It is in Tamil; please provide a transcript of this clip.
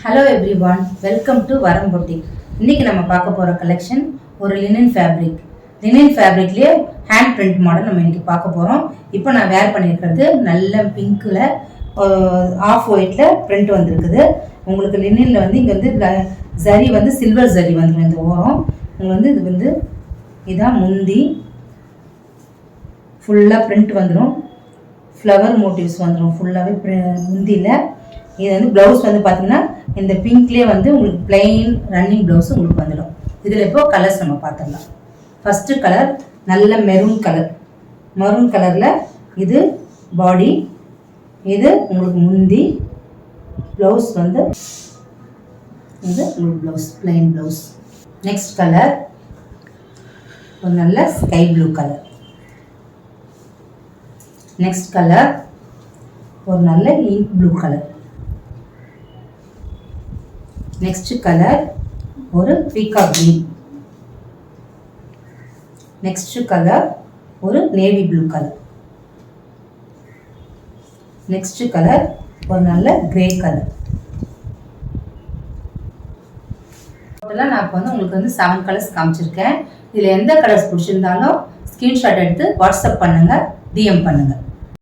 Hello everyone, welcome to Varam boutique. இன்னைக்கு நம்ம பார்க்க போகிற கலெக்ஷன் ஒரு லினன் ஃபேப்ரிக். லினன் ஃபேப்ரிக்லேயே ஹேண்ட் பிரிண்ட் மாடல் நம்ம இன்னைக்கு பார்க்க போகிறோம். இப்போ நான் வேர் பண்ணியிருக்கிறது நல்ல பிங்க்கில் ஆஃப் ஒயிட்டில் பிரிண்ட் வந்திருக்குது. உங்களுக்கு லினனில் வந்து இங்கே வந்து ஜரி வந்து சில்வர் ஜரி வந்துடும். இந்த ஓரம் உங்களுக்கு வந்து இது வந்து இதான் முந்தி, ஃபுல்லாக பிரிண்ட் வந்துடும். ஃப்ளவர் மோட்டிவ்ஸ் வந்துடும் ஃபுல்லாகவே முந்தியில். இது வந்து ப்ளவுஸ் வந்து பார்த்தீங்கன்னா இந்த பிங்க்லேயே வந்து உங்களுக்கு பிளெயின் ரன்னிங் ப்ளவுஸ் உங்களுக்கு வந்துடும். இதில் இப்போ கலர்ஸ் நம்ம பார்த்துடலாம். ஃபஸ்ட்டு கலர் நல்ல மெரூன் கலர். மெரூன் கலரில் இது பாடி, இது உங்களுக்கு முந்தி, ப்ளவுஸ் வந்து இது உங்களுக்கு blouse plain blouse. Next colour ஒரு நல்ல sky blue colour. Next colour ஒரு நல்ல ink blue colour. Next colour ஒரு பீகாக் க்ரீன். நெக்ஸ்ட் கலர் ஒரு navy blue colour. Next colour ஒரு நல்ல கிரே கலர். டோட்டலாக நான் இப்போ வந்து உங்களுக்கு வந்து 7 கலர்ஸ் காமிச்சிருக்கேன். இதில் எந்த கலர்ஸ் பிடிச்சிருந்தாலும் ஸ்க்ரீன்ஷாட் எடுத்து வாட்ஸ்அப் பண்ணுங்கள், டிஎம் பண்ணுங்கள்.